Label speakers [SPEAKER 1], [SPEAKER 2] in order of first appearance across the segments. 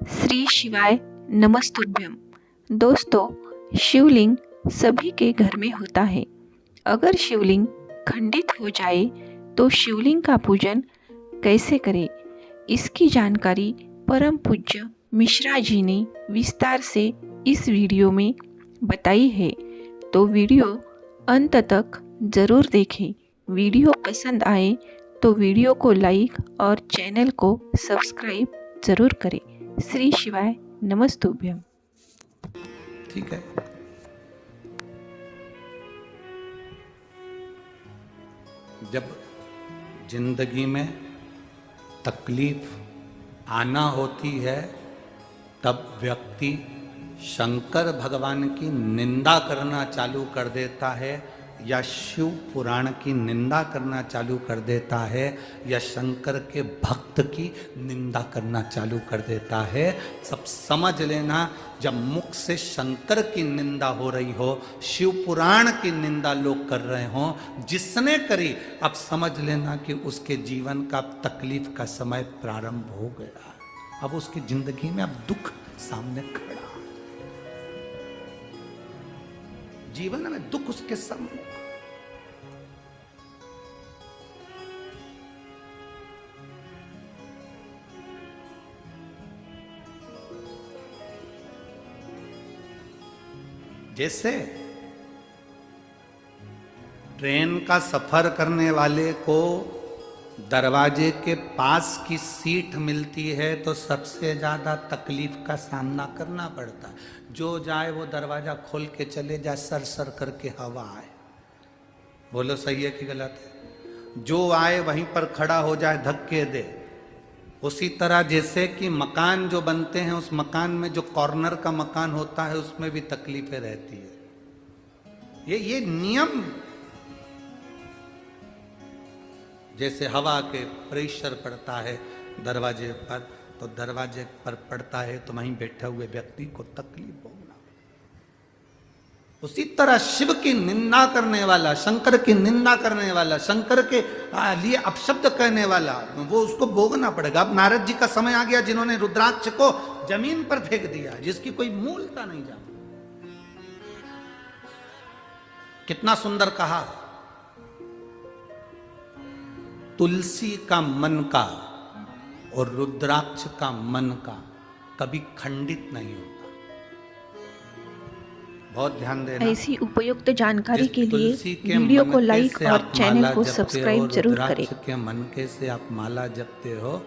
[SPEAKER 1] श्री शिवाय नमस्तुभ्यम। दोस्तों, शिवलिंग सभी के घर में होता है। अगर शिवलिंग खंडित हो जाए तो शिवलिंग का पूजन कैसे करें, इसकी जानकारी परम पूज्य मिश्रा जी ने विस्तार से इस वीडियो में बताई है। तो वीडियो अंत तक जरूर देखें। वीडियो पसंद आए तो वीडियो को लाइक और चैनल को सब्सक्राइब जरूर करें। श्री शिवाय नमस्तुभ्यम।
[SPEAKER 2] ठीक है। जब जिंदगी में तकलीफ आना होती है तब व्यक्ति शंकर भगवान की निंदा करना चालू कर देता है, या शिव पुराण की निंदा करना चालू कर देता है, या शंकर के भक्त की निंदा करना चालू कर देता है। सब समझ लेना, जब मुख से शंकर की निंदा हो रही हो, शिव पुराण की निंदा लोग कर रहे हो, जिसने करी, अब समझ लेना कि उसके जीवन का तकलीफ का समय प्रारंभ हो गया। अब उसकी जिंदगी में अब दुख सामने खड़ा, जीवन में दुख उसके सम्मुख। जैसे ट्रेन का सफर करने वाले को दरवाजे के पास की सीट मिलती है तो सबसे ज्यादा तकलीफ का सामना करना पड़ता है। जो जाए वो दरवाजा खोल के चले जाए, सर सर करके हवा आए। बोलो सही है कि गलत है? जो आए वहीं पर खड़ा हो जाए, धक्के दे। उसी तरह जैसे कि मकान जो बनते हैं, उस मकान में जो कॉर्नर का मकान होता है उसमें भी तकलीफें रहती है। ये नियम, जैसे हवा के प्रेशर पड़ता है दरवाजे पर, तो दरवाजे पर पड़ता है तो वहीं बैठे हुए व्यक्ति को तकलीफ भोगना। उसी तरह शिव की निंदा करने वाला, शंकर की निंदा करने वाला, शंकर के लिए अपशब्द कहने वाला, वो उसको भोगना पड़ेगा। अब नारद जी का समय आ गया जिन्होंने रुद्राक्ष को जमीन पर फेंक दिया, जिसकी कोई मूलता नहीं जाती। कितना सुंदर कहा, तुलसी का मन का और रुद्राक्ष का मन का कभी खंडित नहीं होता। बहुत ध्यान देना।
[SPEAKER 1] ऐसी उपयुक्त जानकारी के लिए वीडियो को लाइक और चैनल को सब्सक्राइब जरूर करें।
[SPEAKER 2] के मन के से आप माला जपते हो,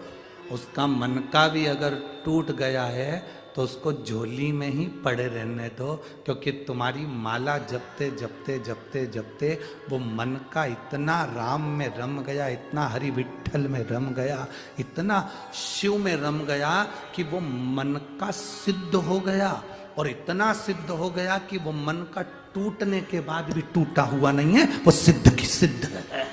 [SPEAKER 2] उसका मन का भी अगर टूट गया है तो उसको झोली में ही पड़े रहने दो, क्योंकि तुम्हारी माला जपते जपते जपते जपते वो मन का इतना राम में रम गया, इतना हरि विठल में रम गया, इतना शिव में रम गया कि वो मन का सिद्ध हो गया। और इतना सिद्ध हो गया कि वो मन का टूटने के बाद भी टूटा हुआ नहीं है, वो सिद्ध की सिद्ध है।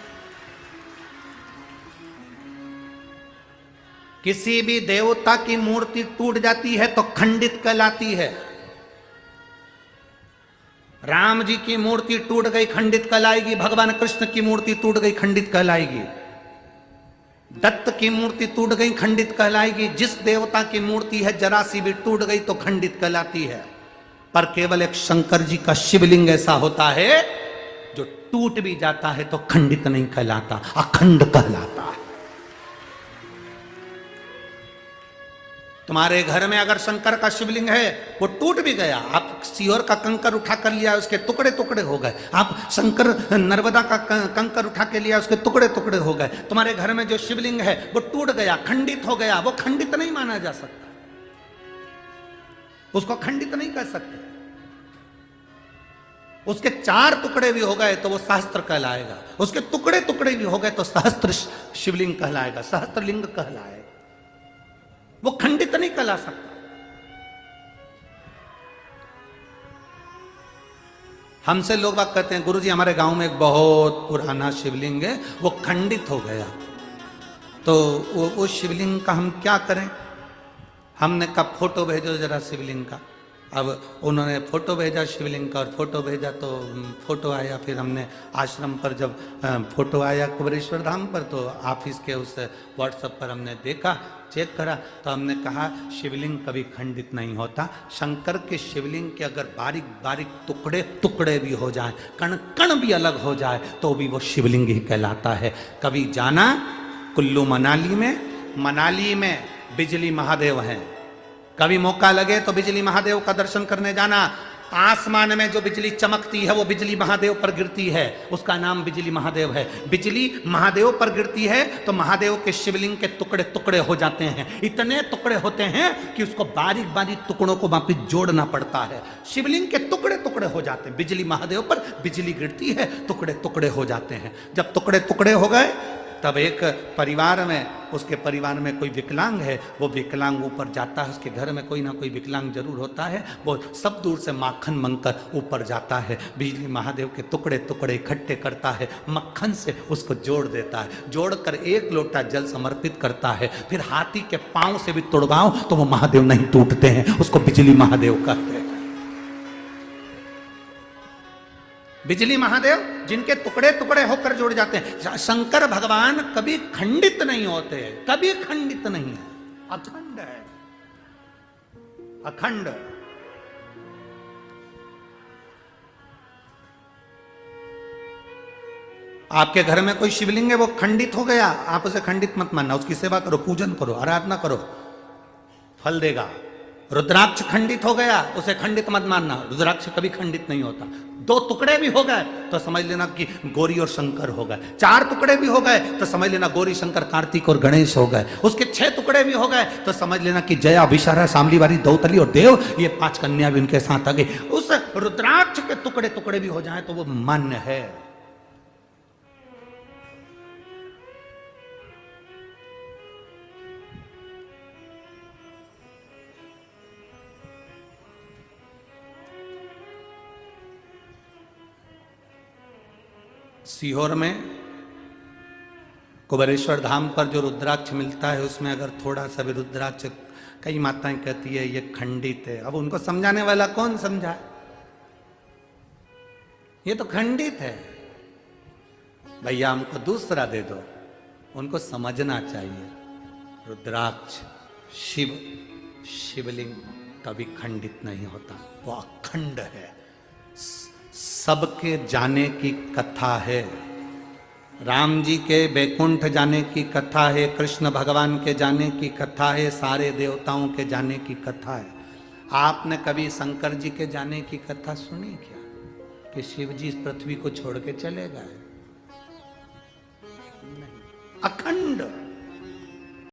[SPEAKER 2] किसी भी देवता की मूर्ति टूट जाती है तो खंडित कहलाती है। राम जी की मूर्ति टूट गई, खंडित कहलाएगी। भगवान कृष्ण की मूर्ति टूट गई, खंडित कहलाएगी। दत्त की मूर्ति टूट गई, खंडित कहलाएगी। जिस देवता की मूर्ति है जरा सी भी टूट गई तो खंडित कहलाती है। पर केवल एक शंकर जी का शिवलिंग ऐसा होता है जो टूट भी जाता है तो खंडित नहीं कहलाता, अखंड कहलाता है। तुम्हारे घर में अगर शंकर का शिवलिंग है, वो टूट भी गया, आप सीहोर का कंकर उठा कर लिया, उसके टुकड़े टुकड़े हो गए। आप शंकर नर्मदा का कंकर उठा के लिया, उसके टुकड़े टुकड़े हो गए। तुम्हारे घर में जो शिवलिंग है वो टूट गया, खंडित हो गया, वो खंडित नहीं माना जा सकता, उसको खंडित नहीं कह सकते। उसके 4 टुकड़े भी हो गए तो वो सहस्त्र कहलाएगा, उसके टुकड़े टुकड़े भी हो गए तो सहस्त्र शिवलिंग कहलाएगा, सहस्त्रलिंग कहलाएगा। वो खंडित नहीं कहला सकता। हमसे लोग बात कहते हैं, गुरुजी हमारे गांव में एक बहुत पुराना शिवलिंग है, वो खंडित हो गया, तो वो शिवलिंग का हम क्या करें? हमने कहा फोटो भेजो जरा शिवलिंग का। अब उन्होंने फोटो भेजा शिवलिंग का, और फोटो भेजा तो फोटो आया, फिर हमने आश्रम पर जब फोटो आया कुबेरेश्वर धाम पर, तो ऑफिस के उस व्हाट्सएप पर हमने देखा, चेक करा, तो हमने कहा शिवलिंग कभी खंडित नहीं होता। शंकर के शिवलिंग के अगर बारीक बारीक टुकड़े टुकड़े भी हो जाए, कण कण भी अलग हो जाए, तो भी वो शिवलिंग ही कहलाता है। कभी जाना कुल्लू मनाली में बिजली महादेव हैं, कभी मौका लगे तो बिजली महादेव का दर्शन करने जाना। आसमान में जो बिजली चमकती है वो बिजली महादेव पर गिरती है, उसका नाम बिजली महादेव है। बिजली महादेव पर गिरती है तो महादेव के शिवलिंग के टुकड़े टुकड़े हो जाते हैं, इतने टुकड़े होते हैं कि उसको बारीक बारीक टुकड़ों को वापिस जोड़ना पड़ता है। शिवलिंग के टुकड़े टुकड़े हो जाते हैं, बिजली महादेव पर बिजली गिरती है, टुकड़े टुकड़े हो जाते हैं। जब टुकड़े टुकड़े हो गए तब एक परिवार में, उसके परिवार में कोई विकलांग है, वो विकलांग ऊपर जाता है, उसके घर में कोई ना कोई विकलांग जरूर होता है, वो सब दूर से माखन मंगकर ऊपर जाता है, बिजली महादेव के टुकड़े टुकड़े इकट्ठे करता है, मक्खन से उसको जोड़ देता है, जोड़कर 1 लोटा जल समर्पित करता है, फिर हाथी के पांव से भी तुड़वाओ तो वो महादेव नहीं टूटते हैं, उसको बिजली महादेव कहते हैं। बिजली महादेव जिनके टुकड़े टुकड़े होकर जुड़ जाते हैं। शंकर भगवान कभी खंडित नहीं होते, कभी खंडित नहीं है, अखंड है, अखंड। आपके घर में कोई शिवलिंग है, वो खंडित हो गया, आप उसे खंडित मत मानना, उसकी सेवा करो, पूजन करो, आराधना करो, फल देगा। रुद्राक्ष खंडित हो गया, उसे खंडित मत मानना, रुद्राक्ष कभी खंडित नहीं होता। 2 टुकड़े भी हो गए तो समझ लेना कि गौरी और शंकर हो गए, 4 टुकड़े भी हो गए तो समझ लेना गौरी शंकर कार्तिक और गणेश हो गए, उसके 6 टुकड़े भी हो गए तो समझ लेना कि जया विशारा शामलीवारी दौतली और देव, ये 5 कन्या भी उनके साथ आ गई। उस रुद्राक्ष के टुकड़े टुकड़े भी हो जाए तो वो मान्य है। सीहोर में कुबेरेश्वर धाम पर जो रुद्राक्ष मिलता है उसमें अगर थोड़ा सा भी रुद्राक्ष, कई माताएं कहती है ये खंडित है। अब उनको समझाने वाला कौन समझाए, ये तो खंडित है, भैया हमको दूसरा दे दो। उनको समझना चाहिए रुद्राक्ष शिवलिंग कभी खंडित नहीं होता, वो अखंड है, सबके जाने की कथा है। राम जी के बैकुंठ जाने की कथा है, कृष्ण भगवान के जाने की कथा है, सारे देवताओं के जाने की कथा है। आपने कभी शंकर जी के जाने की कथा सुनी क्या, कि शिव जी इस पृथ्वी को छोड़ के चले गए? नहीं, अखंड।